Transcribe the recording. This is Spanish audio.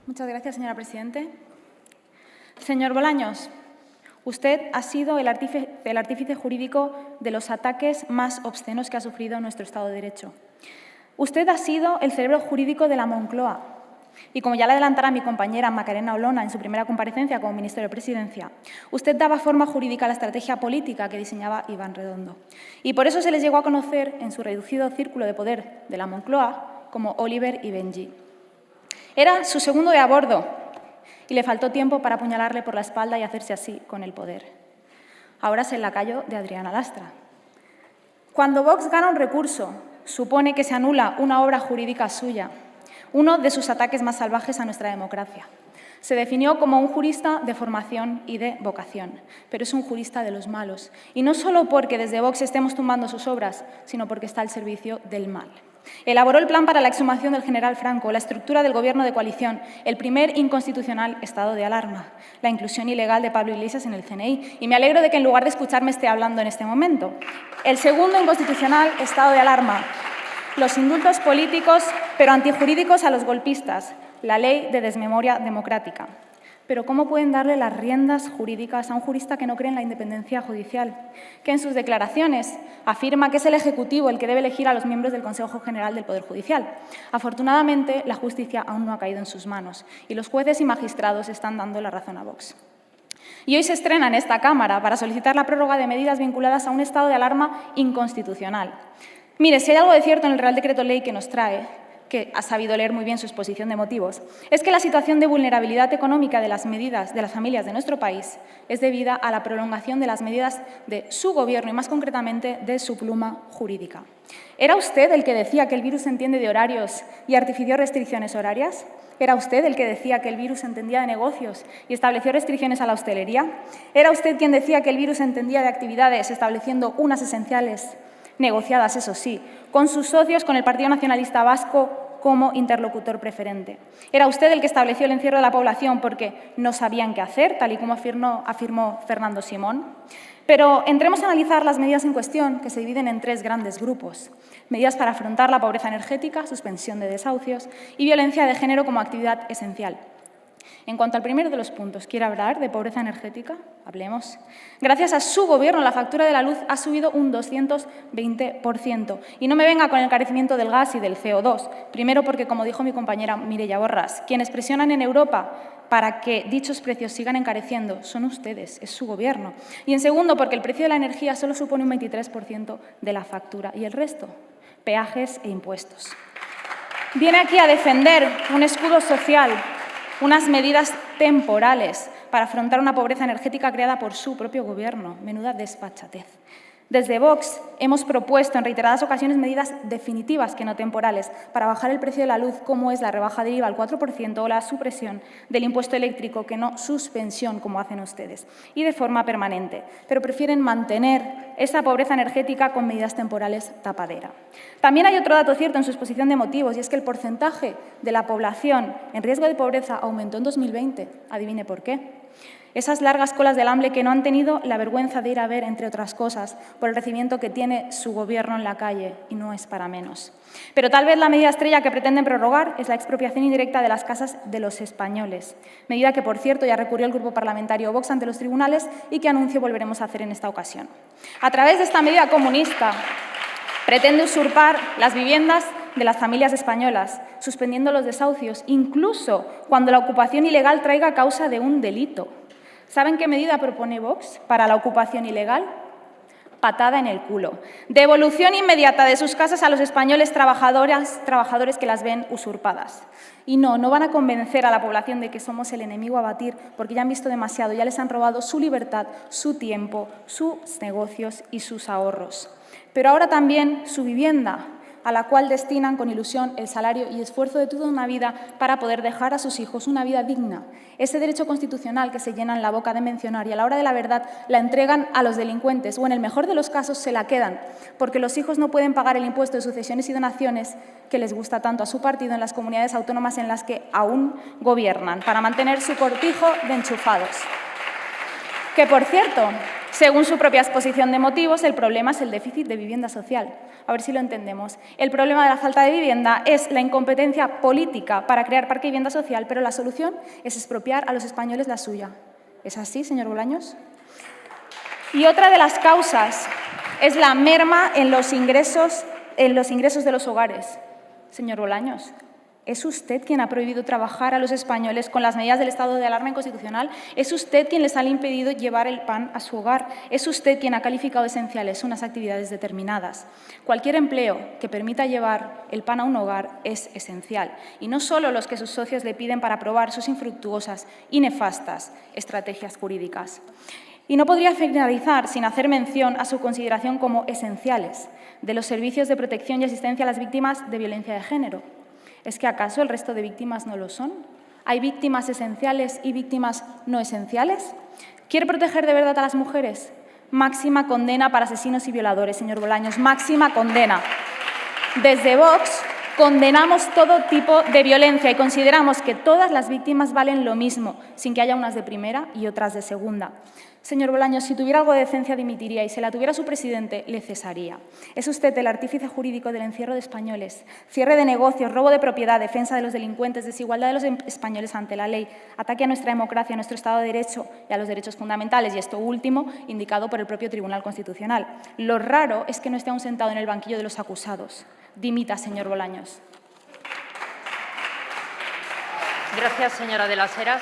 Muchas gracias, señora presidente. Señor Bolaños, usted ha sido el artífice jurídico de los ataques más obscenos que ha sufrido nuestro Estado de Derecho. Usted ha sido el cerebro jurídico de la Moncloa. Y como ya le adelantara mi compañera Macarena Olona en su primera comparecencia como ministro de Presidencia, usted daba forma jurídica a la estrategia política que diseñaba Iván Redondo. Y por eso se les llegó a conocer en su reducido círculo de poder de la Moncloa como Oliver y Benji. Era su segundo de a bordo y le faltó tiempo para apuñalarle por la espalda y hacerse así con el poder. Ahora es el lacayo de Adriana Lastra. Cuando Vox gana un recurso, supone que se anula una obra jurídica suya, uno de sus ataques más salvajes a nuestra democracia. Se definió como un jurista de formación y de vocación, pero es un jurista de los malos. Y no solo porque desde Vox estemos tumbando sus obras, sino porque está al servicio del mal. Elaboró el plan para la exhumación del general Franco, la estructura del gobierno de coalición, el primer inconstitucional estado de alarma, la inclusión ilegal de Pablo Iglesias en el CNI. Y me alegro de que en lugar de escucharme esté hablando en este momento. El segundo inconstitucional estado de alarma, los indultos políticos, pero antijurídicos a los golpistas, la ley de desmemoria democrática. Pero ¿cómo pueden darle las riendas jurídicas a un jurista que no cree en la independencia judicial? Que en sus declaraciones afirma que es el Ejecutivo el que debe elegir a los miembros del Consejo General del Poder Judicial. Afortunadamente, la justicia aún no ha caído en sus manos y los jueces y magistrados están dando la razón a Vox. Y hoy se estrena en esta Cámara para solicitar la prórroga de medidas vinculadas a un estado de alarma inconstitucional. Mire, si hay algo de cierto en el Real Decreto Ley que nos trae, que ha sabido leer muy bien su exposición de motivos, es que la situación de vulnerabilidad económica de las familias de nuestro país es debida a la prolongación de las medidas de su Gobierno y, más concretamente, de su pluma jurídica. ¿Era usted el que decía que el virus entiende de horarios y artifició restricciones horarias? ¿Era usted el que decía que el virus entendía de negocios y estableció restricciones a la hostelería? ¿Era usted quien decía que el virus entendía de actividades estableciendo unas esenciales negociadas, eso sí, con sus socios, con el Partido Nacionalista Vasco como interlocutor preferente? ¿Era usted el que estableció el encierro de la población porque no sabían qué hacer, tal y como afirmó Fernando Simón? Pero entremos a analizar las medidas en cuestión, que se dividen en tres grandes grupos. Medidas para afrontar la pobreza energética, suspensión de desahucios y violencia de género como actividad esencial. En cuanto al primero de los puntos, ¿quiere hablar de pobreza energética? Hablemos. Gracias a su Gobierno, la factura de la luz ha subido un 220%. Y no me venga con el encarecimiento del gas y del CO2. Primero porque, como dijo mi compañera Mireia Borras, quienes presionan en Europa para que dichos precios sigan encareciendo son ustedes, es su Gobierno. Y en segundo, porque el precio de la energía solo supone un 23% de la factura y el resto, peajes e impuestos. Viene aquí a defender un escudo social, unas medidas temporales para afrontar una pobreza energética creada por su propio Gobierno. Menuda desfachatez. Desde Vox hemos propuesto en reiteradas ocasiones medidas definitivas, que no temporales, para bajar el precio de la luz, como es la rebaja del IVA al 4% o la supresión del impuesto eléctrico, que no suspensión, como hacen ustedes, y de forma permanente. Pero prefieren mantener esa pobreza energética con medidas temporales tapadera. También hay otro dato cierto en su exposición de motivos, y es que el porcentaje de la población en riesgo de pobreza aumentó en 2020. Adivine por qué. Esas largas colas del hambre que no han tenido la vergüenza de ir a ver, entre otras cosas, por el recibimiento que tiene su Gobierno en la calle, y no es para menos. Pero tal vez la medida estrella que pretenden prorrogar es la expropiación indirecta de las casas de los españoles, medida que, por cierto, ya recurrió el Grupo Parlamentario Vox ante los tribunales y que anuncio volveremos a hacer en esta ocasión. A través de esta medida comunista pretende usurpar las viviendas de las familias españolas, suspendiendo los desahucios, incluso cuando la ocupación ilegal traiga causa de un delito. ¿Saben qué medida propone Vox para la ocupación ilegal? Patada en el culo. Devolución inmediata de sus casas a los españoles trabajadores que las ven usurpadas. Y no van a convencer a la población de que somos el enemigo a batir, porque ya han visto demasiado, ya les han robado su libertad, su tiempo, sus negocios y sus ahorros. Pero ahora también su vivienda, a la cual destinan con ilusión el salario y esfuerzo de toda una vida para poder dejar a sus hijos una vida digna. Ese derecho constitucional que se llenan la boca de mencionar y a la hora de la verdad la entregan a los delincuentes o, en el mejor de los casos, se la quedan, porque los hijos no pueden pagar el impuesto de sucesiones y donaciones que les gusta tanto a su partido en las comunidades autónomas en las que aún gobiernan, para mantener su cortijo de enchufados. Que, por cierto, Según su propia exposición de motivos, el problema es el déficit de vivienda social. A ver si lo entendemos. El problema de la falta de vivienda es la incompetencia política para crear parque de vivienda social, pero la solución es expropiar a los españoles la suya. ¿Es así, señor Bolaños? Y otra de las causas es la merma en los ingresos de los hogares. Señor Bolaños, ¿es usted quien ha prohibido trabajar a los españoles con las medidas del estado de alarma inconstitucional? ¿Es usted quien les ha impedido llevar el pan a su hogar? ¿Es usted quien ha calificado de esenciales unas actividades determinadas? Cualquier empleo que permita llevar el pan a un hogar es esencial, y no solo los que sus socios le piden para aprobar sus infructuosas y nefastas estrategias jurídicas. Y no podría finalizar sin hacer mención a su consideración como esenciales de los servicios de protección y asistencia a las víctimas de violencia de género. ¿Es que acaso el resto de víctimas no lo son? ¿Hay víctimas esenciales y víctimas no esenciales? ¿Quiere proteger de verdad a las mujeres? Máxima condena para asesinos y violadores, señor Bolaños, máxima condena. Desde Vox condenamos todo tipo de violencia y consideramos que todas las víctimas valen lo mismo, sin que haya unas de primera y otras de segunda. Señor Bolaños, si tuviera algo de decencia dimitiría y si la tuviera su presidente, le cesaría. Es usted el artífice jurídico del encierro de españoles, cierre de negocios, robo de propiedad, defensa de los delincuentes, desigualdad de los españoles ante la ley, ataque a nuestra democracia, a nuestro Estado de Derecho y a los derechos fundamentales, y esto último indicado por el propio Tribunal Constitucional. Lo raro es que no esté aún sentado en el banquillo de los acusados. Dimita, señor Bolaños. Gracias, señora de las Heras.